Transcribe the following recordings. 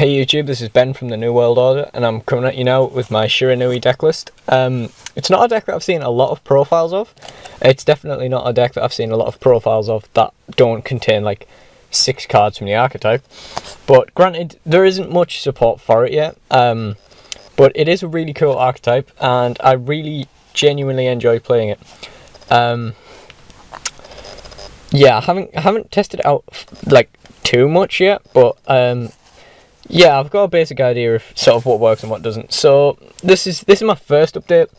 Hey YouTube, this is Ben from the New World Order, and I'm coming at you now with my Shiranui deck list. It's not a deck that I've seen a lot of profiles of. It's definitely not a deck that I've seen a lot of profiles of that don't contain like 6 cards from the archetype. But granted, there isn't much support for it yet. But it is a really cool archetype, and I really genuinely enjoy playing it. Yeah, I haven't tested it out like too much yet, but yeah, I've got a basic idea of sort of what works and what doesn't. So this is my first update.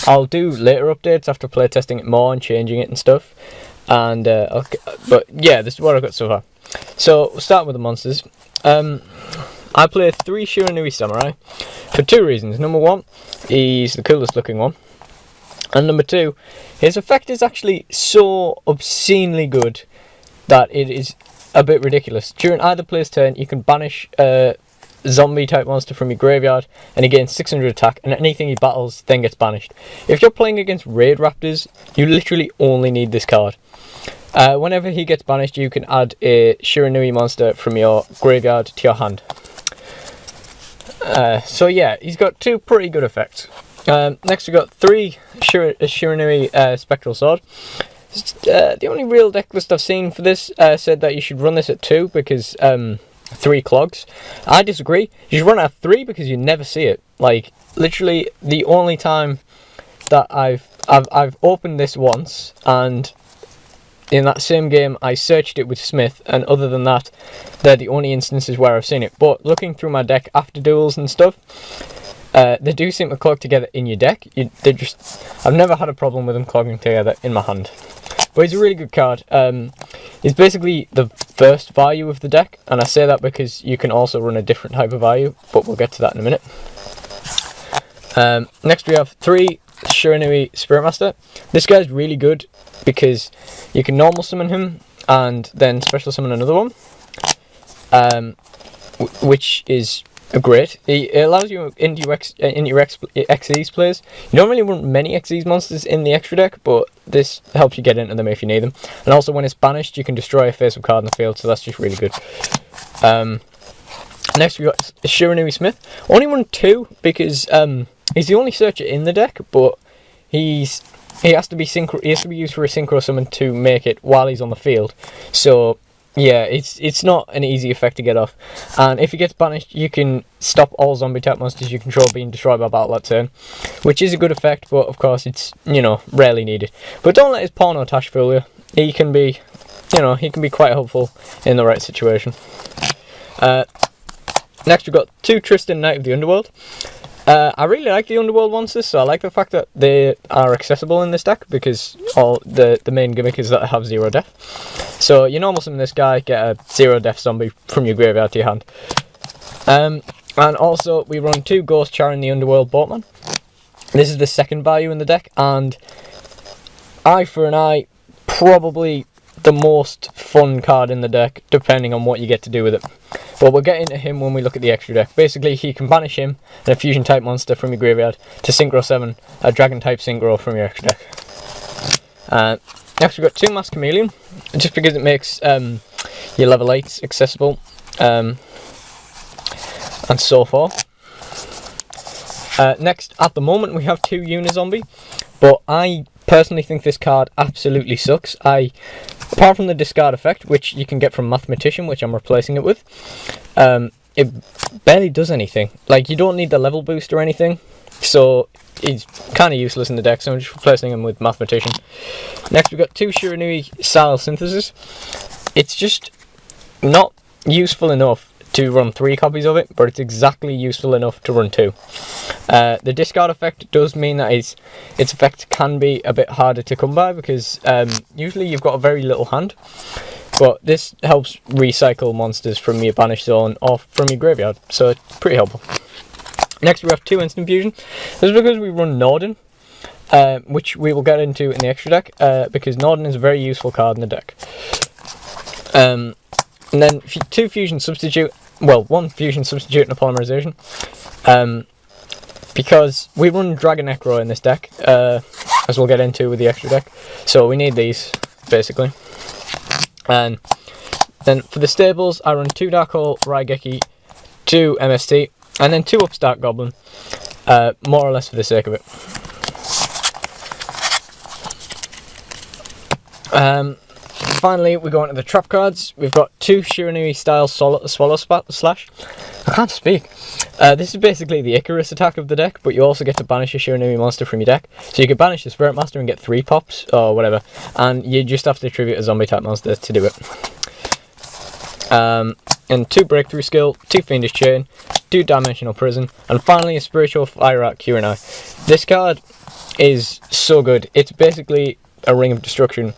I'll do later updates after playtesting it more and changing it and stuff. And but yeah, this is what I've got so far. So we'll start with the monsters. I play 3 Shiranui Samurai for 2 reasons. Number 1, he's the coolest looking one. And number 2, his effect is actually so obscenely good that it is a bit ridiculous. During either player's turn, you can banish a zombie type monster from your graveyard and he gains 600 attack, and anything he battles then gets banished. If you're playing against raid raptors, you literally only need this card. Whenever he gets banished, you can add a Shiranui monster from your graveyard to your hand. So yeah, he's got 2 pretty good effects. Next we've got 3 Shiranui Spectralsword. The only real deck list I've seen for this said that you should run this at 2 because 3 clogs. I disagree. You should run it at 3 because you never see it. Like literally, the only time that I've opened this once, and in that same game I searched it with Smith, and other than that, they're the only instances where I've seen it. But looking through my deck after duels and stuff, they do seem to clog together in your deck. I've never had a problem with them clogging together in my hand. But he's a really good card. He's basically the first value of the deck, and I say that because you can also run a different type of value, but we'll get to that in a minute. Next we have 3 Shiranui Spiritmaster. This guy's really good because you can normal summon him and then special summon another one, which is great. It allows you into your Xyz plays. You don't really want many Xyz monsters in the extra deck, but this helps you get into them if you need them. And also when it's banished, you can destroy a face-up card in the field, so that's just really good. Next we got Shiranui Smith. Only run 2 because he's the only searcher in the deck, but he has to be used for a synchro summon to make it while he's on the field. So yeah, it's not an easy effect to get off. And if he gets banished, you can stop all zombie type monsters you control being destroyed by battle that turn, which is a good effect, but of course it's, you know, rarely needed. But don't let his porno tash fool you. He can be, you know, he can be quite helpful in the right situation. Next we've got 2 Tristan Knight of the Underworld. I really like the Underworld monsters, so I like the fact that they are accessible in this deck because all the main gimmick is that I have 0 death. So you normal summon this guy, get a 0 death zombie from your graveyard to your hand. And also we run 2 Ghost Charin the Underworld Boatman. This is the second value in the deck, and eye for an eye, probably the most fun card in the deck, depending on what you get to do with it. But we'll get into him when we look at the extra deck. Basically, he can banish him and a fusion type monster from your graveyard to synchro 7 a dragon type synchro from your extra deck. Next we've got 2 Masked Chameleon, just because it makes your level 8s accessible and so forth. Next, at the moment, we have 2 Uni Zombie, but I personally think this card absolutely sucks. Apart from the discard effect, which you can get from Mathematician, which I'm replacing it with, it barely does anything. Like, you don't need the level boost or anything, so he's kind of useless in the deck, so I'm just replacing him with Mathematician. Next we've got 2 Shiranui Style Synthesis. It's just not useful enough to run 3 copies of it, but it's exactly useful enough to run 2. The discard effect does mean that its effect can be a bit harder to come by because usually you've got a very little hand, but this helps recycle monsters from your banished zone or from your graveyard, so it's pretty helpful. Next we have 2 Instant Fusion. This is because we run Norden, which we will get into in the extra deck, because Norden is a very useful card in the deck. And then 2 Fusion Substitute, well, 1 Fusion Substitute and a Polymerization, because we run Dragon Necro in this deck, as we'll get into with the extra deck, so we need these, basically. And then for the stables, I run 2 Dark Hole Raigeki, 2 MST, and then 2 Upstart Goblin, more or less for the sake of it. Finally, we go into the trap cards. We've got 2 Shiranui style Swallow Slash. I can't speak. This is basically the Icarus attack of the deck, but you also get to banish a Shiranui monster from your deck. So you could banish the Spiritmaster and get 3 pops, or whatever, and you just have to tribute a zombie type monster to do it. And 2 Breakthrough Skill, 2 Fiendish Chain, 2 Dimensional Prison, and finally a Spiritual Fire Art Shiranui. This card is so good. It's basically a Ring of Destruction,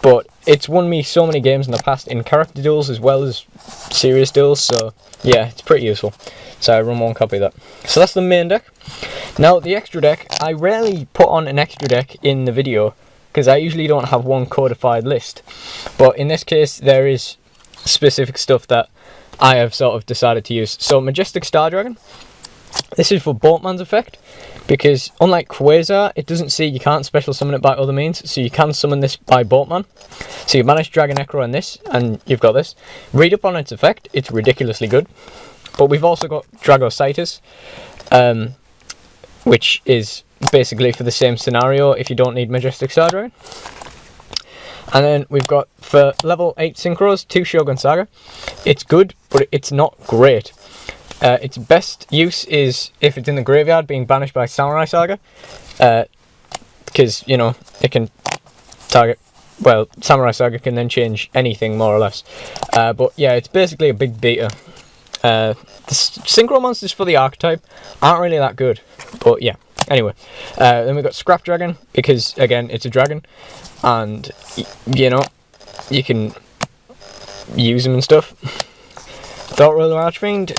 but it's won me so many games in the past in character duels as well as serious duels, so yeah, it's pretty useful. So I run 1 copy of that. So that's the main deck. Now the extra deck, I rarely put on an extra deck in the video because I usually don't have one codified list, but in this case there is specific stuff that I have sort of decided to use. So Majestic Star Dragon, this is for Boatman's effect, because unlike Quasar, it doesn't say you can't special summon it by other means, so you can summon this by Boatman. So you manage Dragon Necro on this, and you've got this. Read up on its effect, it's ridiculously good. But we've also got Dragositis, which is basically for the same scenario if you don't need Majestic Star Dragon. And then we've got, for level 8 Synchros, 2 Shogun Saga. It's good, but it's not great. Its best use is if it's in the graveyard being banished by Samurai Saga, because, you know, it can target, well, Samurai Saga can then change anything more or less. But yeah, it's basically a big beater. The Synchro monsters for the archetype aren't really that good, but yeah. Anyway, then we've got Scrap Dragon, because again, it's a dragon, and you know, you can use them and stuff. Thought Ruler Archfiend,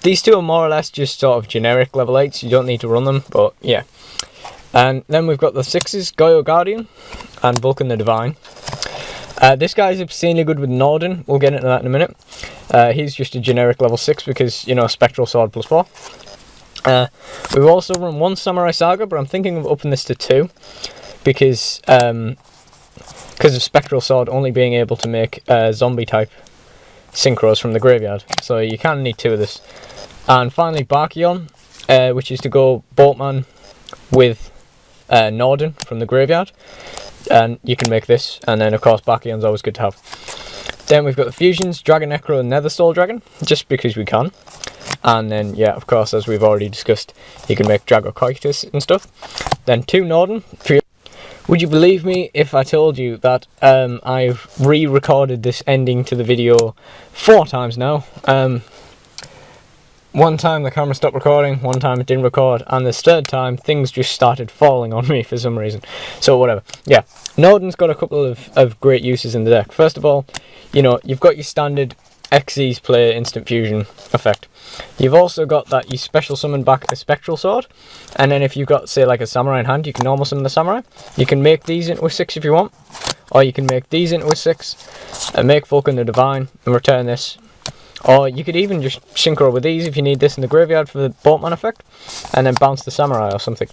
these 2 are more or less just sort of generic level 8s, you don't need to run them, but yeah. And then we've got the 6s, Goyo Guardian and Vulcan the Divine. This guy's obscenely good with Norden, we'll get into that in a minute. He's just a generic level 6 because, you know, Spectral Sword +4. We've also run 1 Samurai Saga, but I'm thinking of upping this to 2 because of Spectral Sword only being able to make zombie type synchros from the graveyard, so you kind of need 2 of this. And finally Barkion, which is to go Boatman with Norden from the graveyard, and you can make this, and then of course Barkion's always good to have. Then we've got the fusions, Dragon Necro and Nether Soul Dragon, just because we can. And then, yeah, of course, as we've already discussed, you can make Dragocoitus and stuff. Then 2 Norden. Would you believe me if I told you that I've re-recorded this ending to the video 4 times now? 1 time the camera stopped recording, 1 time it didn't record, and the 3rd time things just started falling on me for some reason. So whatever. Yeah, Norden's got a couple of great uses in the deck. First of all, you know, you've got your standard Xyz play instant fusion effect. You've also got that you special summon back a Spectral Sword, and then if you've got, say, like a Samurai in hand, you can normal summon the Samurai. You can make these into a 6 if you want, or you can make these into a 6 and make Vulcan the Divine and return this. Or you could even just synchro with these if you need this in the graveyard for the Boatman effect, and then bounce the Samurai or something.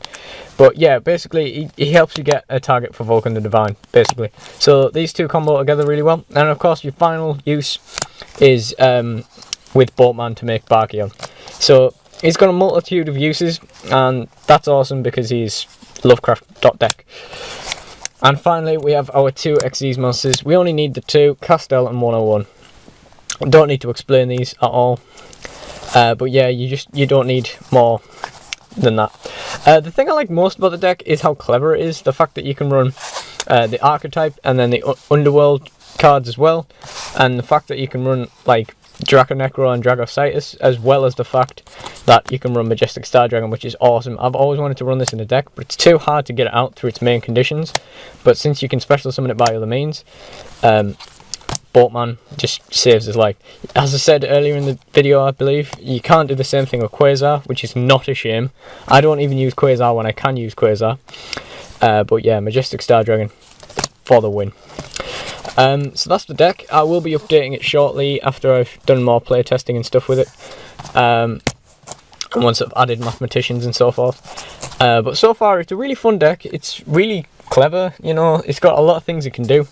But yeah, basically he helps you get a target for Vulcan the Divine, basically. So these 2 combo together really well. And of course your final use is with Boatman to make Barkion. So he's got a multitude of uses, and that's awesome because he's Lovecraft.deck. And finally we have our 2 Xyz monsters. We only need the 2, Castel and 101. Don't need to explain these at all, but yeah, you don't need more than that. The thing I like most about the deck is how clever it is. The fact that you can run the archetype and then the Underworld cards as well, and the fact that you can run like Draconecro and Dragositis, as well as the fact that you can run Majestic Star Dragon, which is awesome. I've always wanted to run this in the deck, but it's too hard to get it out through its main conditions. But since you can special summon it by other means, Boatman just saves his life. As I said earlier in the video, I believe, you can't do the same thing with Quasar, which is not a shame. I don't even use Quasar when I can use Quasar. But yeah, Majestic Star Dragon for the win. So that's the deck. I will be updating it shortly after I've done more playtesting and stuff with it. And once I've added Mathematicians and so forth. But so far, it's a really fun deck. It's really clever, you know, it's got a lot of things it can do.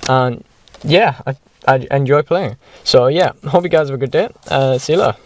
And yeah, I enjoy playing. So yeah, hope you guys have a good day. See you later.